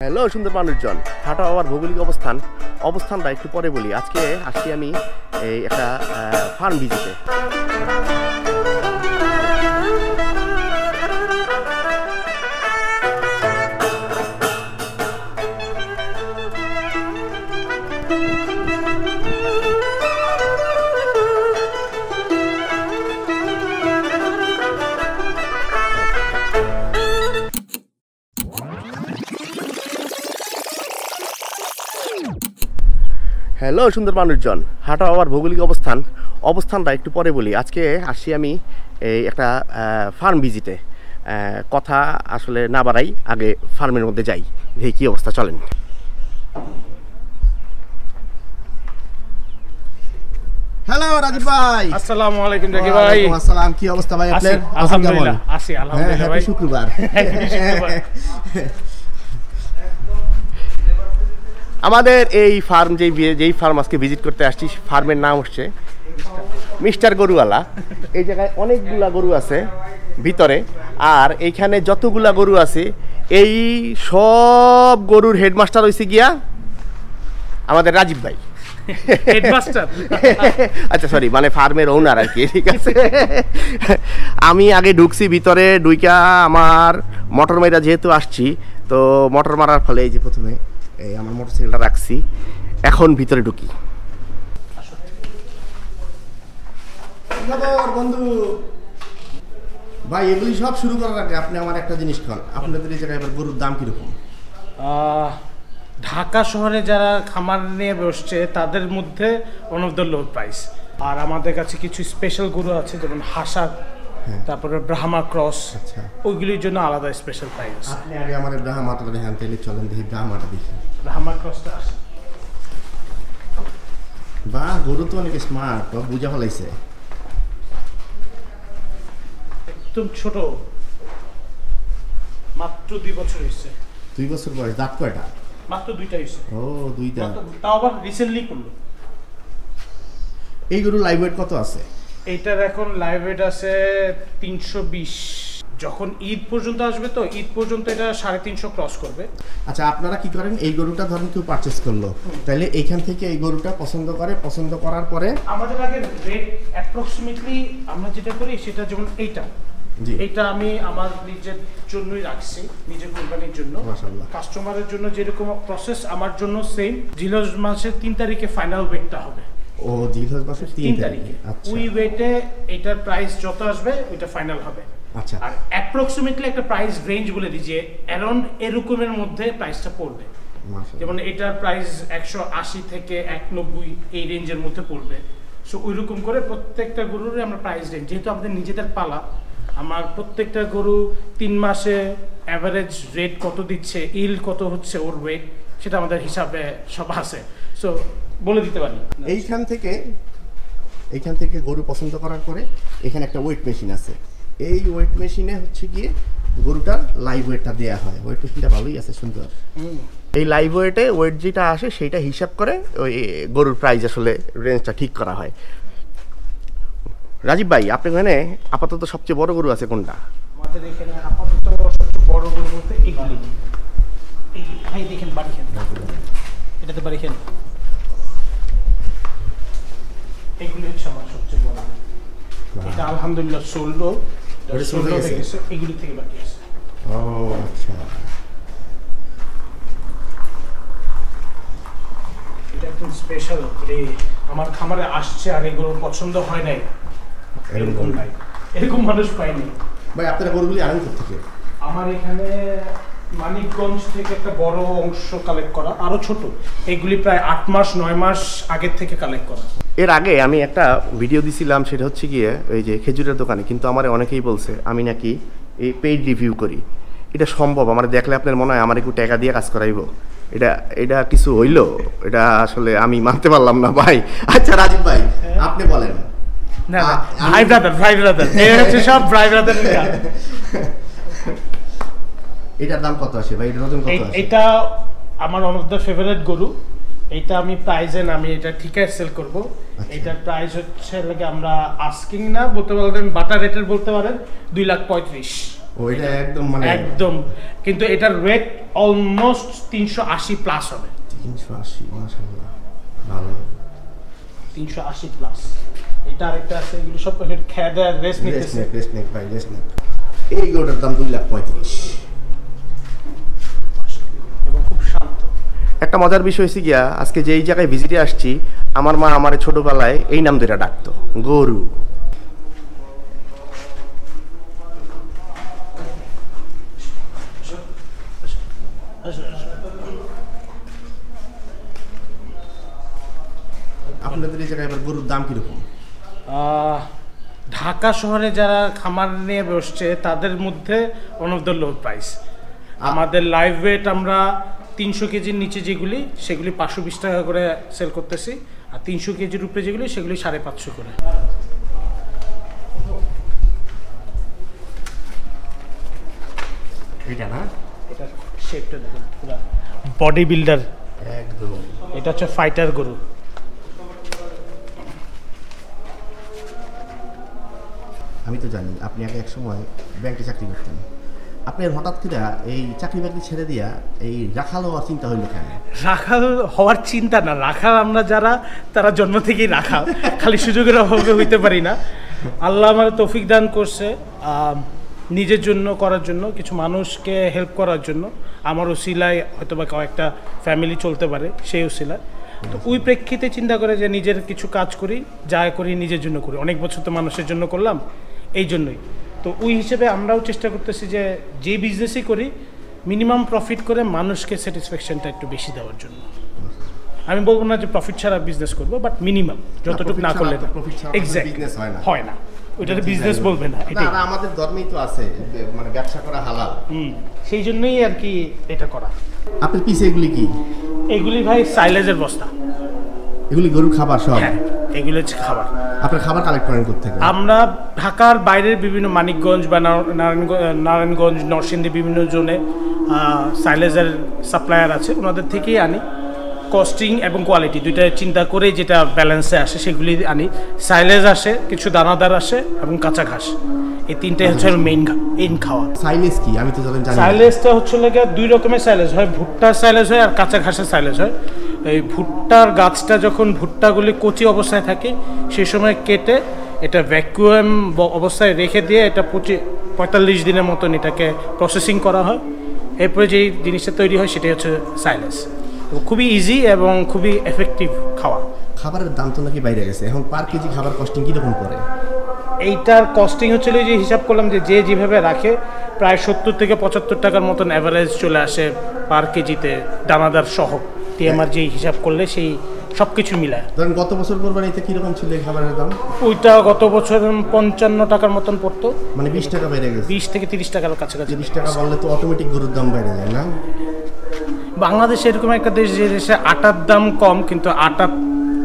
Hello সুন্দর মানুষজন, হাঁটা হওয়ার ভৌগোলিক অবস্থানটা একটু পরে বলি। আজকে আসছি আমি এই একটা ফার্ম ভিজিটে। হ্যালো সুন্দর মানুষজন, হাঁটা হওয়ার ভৌগোলিক অবস্থানটা একটু পরে বলি। আজকে আসছি আমি এই একটা ফার্ম ভিজিটে। কথা আসলে না বাড়াই, আগে ফার্মের মধ্যে যাই, দেখি কী অবস্থা। চলেন। হ্যালো রাজীব ভাই। আসসালামু আলাইকুম জাকির ভাই। আসসালাম, কি অবস্থা ভাই আপনার? আলহামদুলিল্লাহ আছি, আলহামদুলিল্লাহ ভাই। শুক্রবার আমাদের এই ফার্ম যেই ফার্ম আজকে ভিজিট করতে আসছি, ফার্মের নাম হচ্ছে মিস্টার গরুওয়ালা। এই জায়গায় অনেকগুলা গরু আছে ভিতরে, আর এইখানে যতগুলা গরু আছে এই সব গরুর হেডমাস্টার হয়েছে গিয়া আমাদের রাজীব ভাই। হেডমাস্টার আচ্ছা সরি, মানে ফার্মের ওনার আর কি, ঠিক আছে। আমি আগে ঢুকছি ভিতরে, ঢুইকা আমার মোটর মাইরা যেহেতু আসছি, তো মোটর মারার ফলে এই যে প্রথমে এই আমার মোটরসাইকেলটা রাখছি, এখন ভিতরে ঢুকি। বন্ধু ভাই, এগুলি সব শুরু করার আগে আপনি আমার একটা জিনিস খান, আপনাদের এই জায়গায় এবার গরুর দাম কিরকম? ঢাকা শহরে যারা খামার নিয়ে বসছে তাদের মধ্যে one of the low price. আর আমাদের কাছে কিছু স্পেশাল গরু আছে, যেমন হাসার, তারপরে ব্রাহ্মা ক্রস, ওইগুলির জন্য আলাদা স্পেশাল প্রাইস। আপনি আগে আমার ব্রাহ্মাটা দেখেন, তাহলে চলেন দেখি ব্রাহ্মাটা দেখি। ব্রাহ্মা ক্রসটা আসে। বাহ, গরু তো অনেক স্মার্ট, বুঝা ফেলাইছে। একদম ছোট, মাত্র 2 বছর হয়েছে। 2 বছর বয়স। দাঁত কয়টা? মাত্র 2টা হয়েছে। ও, 2টা। তাও আবার রিসেন্টলি করলো। এই গরু লাইভ ওয়েট কত আছে? এইটার এখন লাইভ ওয়েট আছে 320। যখন ঈদ পর্যন্ত আসবে, তো ঈদ পর্যন্ত এটা 350 ক্রস করবে। আচ্ছা, আপনারা কি করেন? এই গরুটা ধরেন কেউ পারচেস করলো, তাহলে এইখান থেকে এই গরুটা পছন্দ করার পরে আমাদের আগে রেট অ্যাপ্রক্সিমেটলি আমরা যেটা করি সেটা, যেমন এইটা আমি আমার নিজের জন্যই রাখছি, নিজের কোম্পানির জন্য। মাশাআল্লাহ। কাস্টমারের জন্য যেরকম প্রসেস, আমার জন্য সেম। জিলহজ মাসের 3 তারিখে ফাইনাল ওয়েটটা হবে। ও, জিলহজ মাসের 3 তারিখে। আচ্ছা, ওই ওয়েটে এটার প্রাইস যত আসবে ওইটা ফাইনাল হবে। আচ্ছা, আর অ্যাপ্রক্সিমেটলি একটা প্রাইস রেঞ্জ বলে দিই যে অ্যারাউন্ড এরকমের মধ্যে প্রাইসটা পড়বে। যেমন এটার প্রাইস 180 থেকে 190 এই রেঞ্জের মধ্যে পড়বে। সো ওই রকম করে প্রত্যেকটা গরুরই আমরা প্রাইস রেঞ্জ, যেহেতু আমাদের নিজেদের পালা, আমার প্রত্যেকটা গরু 3 মাসে অ্যাভারেজ রেট কত দিচ্ছে, ইল কত হচ্ছে ওর ওয়েট, সেটা আমাদের হিসাবে সব আছে। সো বলে দিতে পারি। এইখান থেকে গরু পছন্দ করার পরে এখানে একটা ওয়েট মেশিন আছে। এই ওয়েট মেশিনে হচ্ছে গিয়ে গরুটার লাইভ ওয়েটটা দেওয়া হয়। ওয়েট মেশিনটা ভালোই আছে, সুন্দর। এই লাইভ ওয়েট যেটা আসে সেইটা হিসাব করে ওই গরুর প্রাইস আসলে রেঞ্জটা ঠিক করা হয়। রাজীব ভাই, আপনার এখানে আপাতত সবচেয়ে বড় গরু আছে কোনটা? আমাদের এখানে আপাতত সবচেয়ে বড় গরু বলতে এইগুলি। ভাই দেখেন, বাড়ি খেন, এটাতে বাড়ি খেন। এইগুলি হচ্ছে আমার সবচেয়ে বড়। এটা আলহামদুলিল্লাহ সোল্ড হয়ে গেছে, এগুলি থেকে বাকি আছে। ও আচ্ছা, এটা একদম স্পেশাল। আমার খামারে আসছে আর এগুলো পছন্দ হয় নাই, এরকম নাই, এরকম মানুষ পাইনি। ভাই, আপনারা গরুগুলি আনেন কোথা থেকে? আমার এখানে মানিকগঞ্জ থেকে একটা বড় অংশ কালেক্ট করা, আরো ছোট। এগুলি প্রায় 8 মাস 9 মাস আগের থেকে কালেক্ট করা। এর আগে আমি একটা ভিডিও দিছিলাম, সেটা হচ্ছে গিয়ে ওই যে খেজুরের দোকানে, কিন্তু আমার অনেকেই বলছে আমি নাকি এই পেইড রিভিউ করি। এটা সম্ভব? আমার দেখলে আপনার মনে হয় আমার একটু টাকা দিয়ে কাজ করাইব? এটা কিছু হইলো? এটা আসলে আমি মানতে পারলাম না ভাই। আচ্ছা রাজীব ভাই, আপনি বলেন। না, ভাই ব্রাদার এই হচ্ছে সব ভাই ব্রাদার। এটার দাম কত আসে ভাই? এটার ওজন কত আসে? এটা আমার ওয়ান অফ দ্য ফেভারিট গরু। এটা আমি প্রাইজে আমি এটা ঠিকায় সেল করব। এটার প্রাইস হচ্ছে লাগে আমরা আস্কিং না বলতে পারেন, বাটার রেটের বলতে পারেন 2,35,000। ও, এটা একদম মানে একদম, কিন্তু এটার ওয়েট অলমোস্ট 380 প্লাস হবে। 380, মাশাআল্লাহ, ভালো। 380 প্লাস। এটা আরেকটা আছে, এগুলো সব খেয়ে দেয়, রেস্ট নিতেছে। রেস্ট নেক ভাই, রেস্ট নেক। এই গরুটার দাম 2,35,000। এবং খুব শান্ত। একটা মজার বিষয় হয়েছে গিয়া, আজকে যেই জায়গায় ভিজিটে আসছি, আমার মা আমার ছোটবেলায় এই নাম ধরে ডাকতো, গরু। আপনাদের এই জায়গায় এবার গরুর দাম কিরকম? ঢাকা শহরে যারা খামার নিয়ে বসছে তাদের মধ্যে one of the low price. আমাদের লাইভ ওয়েট আমরা 300 কেজির নিচে যেগুলি সেগুলি 520 টাকা করে সেল করতেছি, আর 300 কেজির উপরে যেগুলি সেগুলি 550 করে। এটা না, এটা শেপটা দেখুন, পুরো বডি বিল্ডার একদম। এটা হচ্ছে ফাইটার গরু। আমি তো জানি আপনি আগে এক সময় ব্যাংকে চাকরি করতেন, আপনার হঠাৎ করে এই চাকরি বাকরি ছেড়ে দিয়া এই রাখাল হওয়ার চিন্তা হইলো কেন? রাখাল হওয়ার চিন্তা না, রাখাল আমরা যারা তারা জন্ম থেকেই রাখাল, খালি সুযোগের অভাবে হইতে পারি না। আল্লাহ আমার তৌফিক দান করছে নিজের জন্য করার জন্য, কিছু মানুষকে হেল্প করার জন্য। আমার ওসিলায় হয়তো বা কয়েকটা ফ্যামিলি চলতে পারে, সেই ওসিলায়। তো ওই প্রেক্ষিতে চিন্তা করে যে নিজের কিছু কাজ করি, যা করি নিজের জন্য করি। অনেক বছর তো মানুষের জন্য করলাম, এই জন্যই। তো ওই হিসেবে আমরাও চেষ্টা করতেছি যে বিজনেসই করি মিনিমাম প্রফিট করে মানুষকে স্যাটিসফ্যাকশনটা একটু বেশি দেওয়ার জন্য। আমি বলবো না যে প্রফিট ছাড়া বিজনেস করবো, বাট মিনিমাম যতটুকু না করলে এক্স্যাক্ট হয় না, ওইটাতে বিজনেস বলবে না। এটা আমাদের ধর্মেই তো আছে, মানে ব্যবসা করা হালাল। সেই জন্যই আর কি এটা করা। আপনার পিছে এগুলি কি? এগুলি ভাই সাইলেজের বস্তা। এগুলি গরুর খাবার সব? হ্যাঁ, এগুলো হচ্ছে খাবার। আপনার খাবার কালেক্ট করেন কোত্থেকে? আমরা ঢাকার বাইরের বিভিন্ন মানিকগঞ্জ বা নারায়ণগঞ্জ, নরসিংদী বিভিন্ন জোনে সাইলেজের সাপ্লায়ার আছে, ওনাদের থেকেই আনি। কস্টিং এবং কোয়ালিটি দুইটা চিন্তা করে যেটা ব্যালেন্সে আসে সেগুলি আনি। সাইলেজ আসে, কিছু দানাদার আসে এবং কাঁচা ঘাস, এই তিনটাই হচ্ছে মেইন খাওয়া। সাইলেজ কি আমি তো জানি না। সাইলেজটা হচ্ছে লাগে দুই রকমের সাইলেজ হয়, ভুট্টার সাইলেজ হয় আর কাঁচা ঘাসের সাইলেজ হয়। এই ভুট্টার গাছটা যখন ভুট্টাগুলি কচি অবস্থায় থাকে সেই সময় কেটে এটা ভ্যাকুয়াম অবস্থায় রেখে দিয়ে এটা 45 দিনের মতন এটাকে প্রসেসিং করা হয়। এরপরে যেই জিনিসটা তৈরি হয় সেটাই হচ্ছে সাইলেজ। খুবই ইজি এবং খুবই এফেক্টিভ খাওয়া। খাবারের দাম তো নাকি বাইরে গেছে, এখন পার কেজি খাবার কস্টিং কীরকম পড়ে? এইটার কস্টিং হচ্ছিল যে হিসাব করলাম যে যেভাবে রাখে প্রায় 70 থেকে 75 টাকার মতন অ্যাভারেজ চলে আসে পার কেজিতে, দানাদার সহ। টিএমআর যেই হিসাব করলে সেই সব কিছু মিলায়। ধরেন গত বছর কোরবানিতে কীরকম ছিল এই খাবারের দাম? ওইটা গত বছর 55 টাকার মতন পড়তো, মানে 20 টাকা বেড়ে গেছে। 20 থেকে 30 টাকার কাছাকাছি। 20 টাকা বললে তো অটোমেটিক গরুর দাম বেড়ে যায় না? বাংলাদেশ এরকম একটা দেশ যে দেশে আটার দাম কম, কিন্তু আটা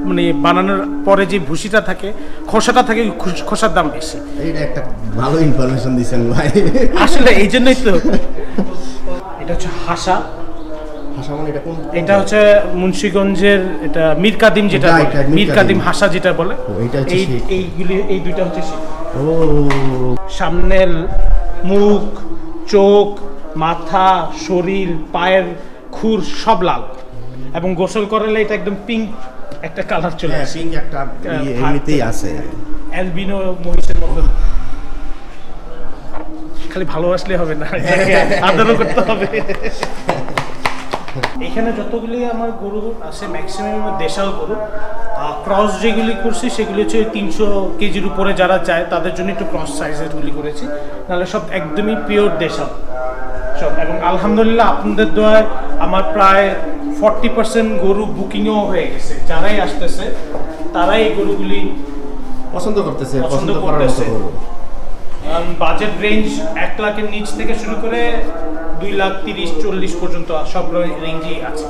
মানে বানানোর পরে যে ভুসিটা থাকে, খোসাটা থাকে, খোসার দাম বেশি। এইটা একটা ভালো ইনফরমেশন দিয়েছেন ভাই। আসলে এই জন্যই তো। এটা হচ্ছে হাসা। হাসা মানে এটা কোন? এটা হচ্ছে মুন্সিগঞ্জের, এটা মীর কাদিম, যেটা মীর কাদিম হাসা যেটা বলে, এইগুলি এই দুইটা হচ্ছে ও সামনের মুখ, চোখ, মাথা, শরীর, পায়ের খুর সব লাল, এবং গোসল করালে এটা একদম পিঙ্ক একটা কালার চলে আসে। পিঙ্ক একটা এমনিতেই আছে, অ্যালবিনো মহিষের মতন। খালি ভালোবাসলে হবে না, আদরও করতে হবে। এখানে যতগুলি আমার গরু আছে ম্যাক্সিমাম দেশাল গরু। ক্রস যেগুলি করছি সেগুলি হচ্ছে 300 কেজির উপরে যারা চায় তাদের জন্য একটু ক্রস সাইজেরগুলি করেছি, নাহলে সব একদমই পিওর দেশাল সব। এবং আলহামদুলিল্লাহ আপনাদের দোয়ায় আমার প্রায় 40% গরু বুকিংও হয়ে গেছে। যারাই আসতেছে তারাই এই গরুগুলি পছন্দ করতেছে। বাজেট রেঞ্জ 1 লাখের নিচ থেকে শুরু করে 2 লাখ 30-40 পর্যন্ত সব রেঞ্জই আছে।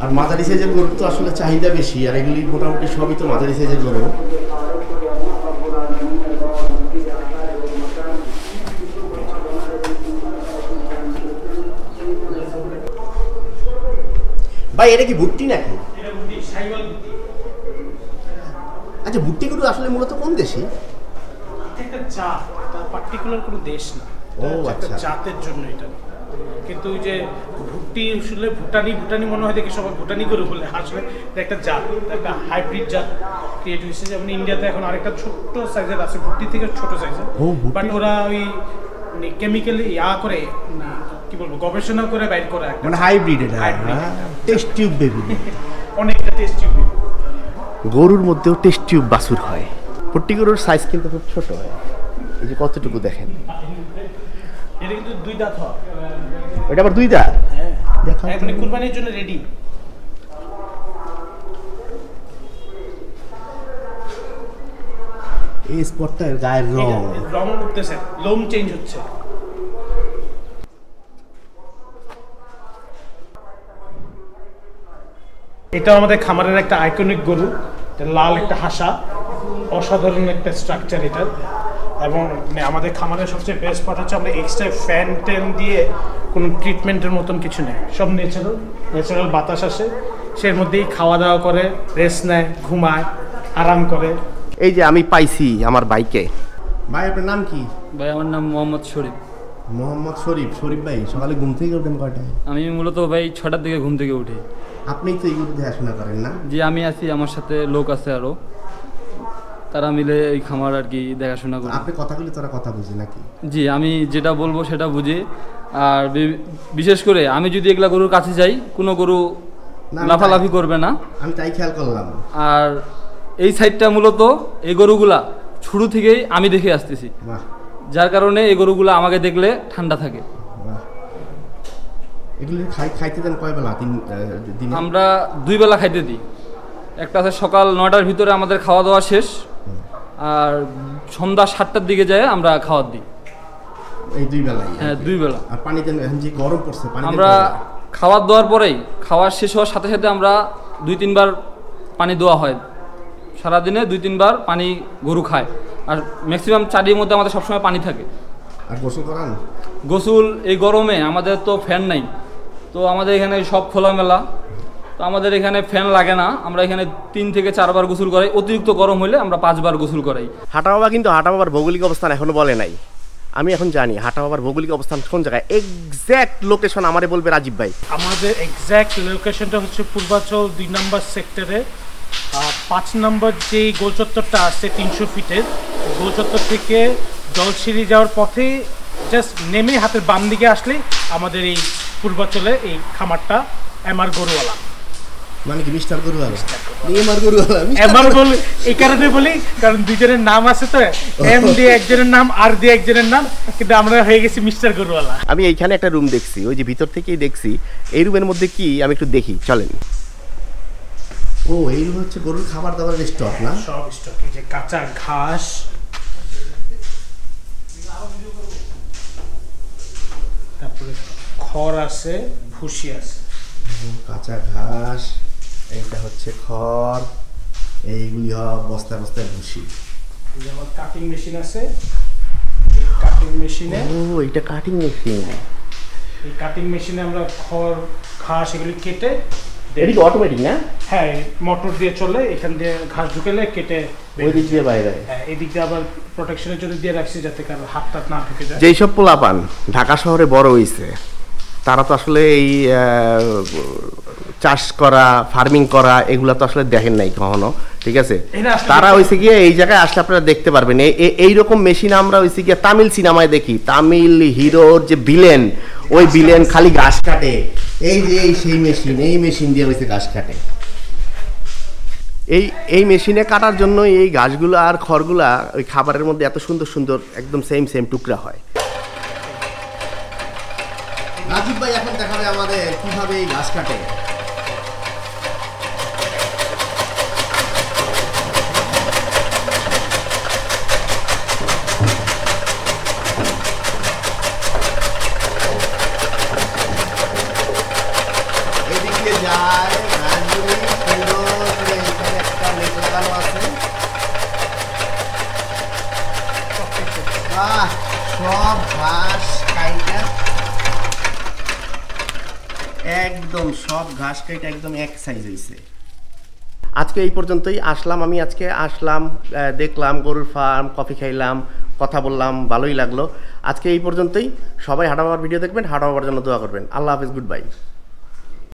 আর মাঝারি সাইজের গরু তো আসলে চাহিদা বেশি, আর এগুলি মোটামুটি সবই তো মাঝারি সাইজের গরু। ভাই এটা কি ভুট্টি নাকি? আচ্ছা, ভুট্টি গরু আসলে মূলত কোন দেশি? একটা জাত, এটা পার্টিকুলার কোনো দেশ না। ও আচ্ছা, জাতের জন্য এটা। কিন্তু ওই যে ভুট্টি আসলে ভুটানি মনে হয় দেখে সবাই ভুটানি গরু বলে, আসলে এটা একটা জাত, একটা হাইব্রিড জাত ক্রিয়েট হয়েছে। যেমন ইন্ডিয়াতে এখন আরেকটা ছোট্ট সাইজের আছে, ভুট্টি থেকে ছোট সাইজের, বাট ওরা ওই কেমিক্যালি করে কি বলবো গবেষণা করে বাইর করা একটা মানে হাইব্রিড, এটা টেস্ট টিউব বেবি, অনেকটা টেস্টি। গরুর মধ্যেও টেস্ট টিউব বাছুর হয়। ভুট্টি গরুর সাইজ কিন্তু খুব ছোট হয়, এই যে কতটুকু দেখেন। এটা কিন্তু 2 দাঁত হয়। এটা আবার 2 দাঁত? হ্যাঁ, দেখা মানে কুরবানির জন্য রেডি। এই স্পটটা গায়ের রং উঠতেছে, লোম চেঞ্জ হচ্ছে। এটা আমাদের খামারের একটা আইকনিক গরু, এটা লাল একটা হাসা, অসাধারণ একটা স্ট্রাকচার এটা। এবং আমাদের খামারের সবচেয়ে বেস্ট পার্ট হচ্ছে আমরা এক্সট্রা ফ্যান টেন দিয়ে কোনো ট্রিটমেন্টের মতন কিছু নেই, সব ন্যাচারাল বাতাস আসে, সের মধ্যেই খাওয়া দাওয়া করে, রেস্ট নেয়, ঘুমায়, আরাম করে। এই যে আমি পাইছি আমার বাইকে। ভাই আপনার নাম কি? ভাই আমার নাম মোহাম্মদ শরীফ। মোহাম্মদ শরীফ। শরীফ ভাই সকালে ঘুম থেকে ওঠেন কয়টায়? আমি মূলত ভাই 6টার দিকে ঘুম থেকে উঠি। আপনি তো এইগুলো দেখাশোনা করেন না? যে আমি আছি, আমার সাথে লোক আছে আরও, তারা মিলে এই খামার আর কি দেখাশোনা করি। আপনি কথাগুলি তোরা কথা বুঝি নাকি? জি, আমি যেটা বলবো সেটা বুঝি। আর বিশেষ করে আমি যদি এগুলা গরুর কাছে যাই, কোনো গরু লাফালাফি করবে না, আমি তাই খেয়াল করলাম। আর এই সাইডটা মূলত এই গরুগুলা শুরু থেকেই আমি দেখে আসতেছি, বাহ যার কারণে এই গরুগুলা আমাকে দেখলে ঠান্ডা থাকে। বাহ। এগুলি খাইতে দেন কয় বেলা? দিনে আমরা 2 বেলা খাইতে দিই। একটা আছে সকাল 9টার ভিতরে আমাদের খাওয়া দাওয়া শেষ, আর সন্ধ্যা 7টার দিকে যায় আমরা খাওয়ার দিই। এই 2 বেলাই? হ্যাঁ, 2 বেলা। আর পানি দেন, এখন যে গরম পড়ছে পানি আমরা খাওয়ার দেওয়ার পরেই, খাওয়ার শেষ হওয়ার সাথে সাথে আমরা 2-3 বার পানি দেওয়া হয়। সারাদিনে 2-3 বার পানি গরু খায়, আর ম্যাক্সিমাম চারির মধ্যে আমাদের সবসময় পানি থাকে। আর গোসল করান? গোসল এই গরমে আমাদের তো ফ্যান নাই, তো আমাদের এখানে সব খোলামেলা, তো আমাদের এখানে ফ্যান লাগে না। আমরা এখানে 3 থেকে 4 বার গোসল করাই, অতিরিক্ত গরম হলে আমরা 5 বার গোসল করাই। হাটা বাবা কিন্তু হাটা বাবার ভৌগোলিক অবস্থান এখনো বলে নাই। আমি এখন জানি হাটা বাবার ভৌগোলিক অবস্থান কোন জায়গায়, এক্স্যাক্ট লোকেশন আমারে বলবে রাজীব ভাই। আমাদের এক্স্যাক্ট লোকেশনটা হচ্ছে পূর্বাচল 2 নম্বর সেক্টরে 5 নম্বর যে গোল চত্বরটা আছে 300 ফিটের, গোল চত্বর থেকে জলসিঁড়ি যাওয়ার পথে জাস্ট নেমে হাতের বাম দিকে আসলে আমাদের এই পূর্বাচলে এই খামারটা এমআর গরুওয়ালা। মানে কি মিস্টার গরুওয়ালা? এমআর গরুওয়ালা। এমআর বলি এই কারণে বলি, কারণ দুজনের নাম আছে তো, এম দিয়ে একজনের নাম, আর দিয়ে একজনের নাম, কিন্তু আমরা হয়ে গেছি মিস্টার গরুওয়ালা। আমি এইখানে একটা রুম দেখছি, ওই যে ভিতর থেকেই দেখছি। এই রুমের মধ্যে কি আমি একটু দেখি, চলেন। ও এই হচ্ছে গরুর খাবার দাবারের স্টক না? সব স্টক, এই যে কাঁচা ঘাস, তারপরে খড় আছে, ভুসি আছে। কাঁচা ঘাস, এইটা হচ্ছে খড়, এইগুলি বস্তায় বস্তায় ভুসি। যেমন কাটিং মেশিন আছে, কাটিং মেশিনে, ও এটা কাটিং মেশিন। এই কাটিং মেশিনে আমরা খড় ঘাস এগুলি কেটে, এটা কি অটোমেটিক না? হ্যাঁ মোটর দিয়ে চলে, এখান দিয়ে ঘাস ঢুকেলে কেটে ওই দিক দিয়ে বাইরে। হ্যাঁ, এদিক দিয়ে আবার প্রোটেকশনের জন্য দিয়ে রাখছি যাতে কারো হাত টাত না ঢুকে যায়। যেই সব পোলাপান ঢাকা শহরে বড় হইছে, তারা তো আসলে এই চাষ করা, ফার্মিং করা এগুলা তো আসলে দেখেন নাই কখনো, ঠিক আছে? তারা হইছে গিয়ে এই জায়গায় আসলে আপনারা দেখতে পারবেন এইরকম মেশিন আমরা হইছে গিয়ে তামিল সিনেমায় দেখি। তামিল হিরোর যে ভিলেন, ওই ভিলেন খালি ঘাস কাটে। এই যে সেই মেশিন, এই মেশিন দিয়ে হইছে ঘাস কাটে। এই মেশিনে কাটার জন্য এই ঘাসগুলো আর খড়গুলা ওই খাবারের মধ্যে এত সুন্দর সুন্দর একদম সেম টুকরা হয়। রাজীব ভাই এখন দেখাবে আমাদের কিভাবে এই ঘাস কাটে। এদিকে যায় ঘাসগুলি সুন্দর করে, এখানে একটা নেট লাগানো আছে। সব ঘাস কাইটা একদম, সব ঘাস কাইটা একদম এক সাইজ হয়েছে। আজকে এই পর্যন্তই আসলাম। আমি আজকে আসলাম, দেখলাম গরুর ফার্ম, কফি খাইলাম, কথা বললাম, ভালোই লাগলো। আজকে এই পর্যন্তই। সবাই হাঁটা বাবার ভিডিও দেখবেন, হাঁটা বাবার জন্য দোয়া করবেন। আল্লাহ হাফেজ, গুড বাই।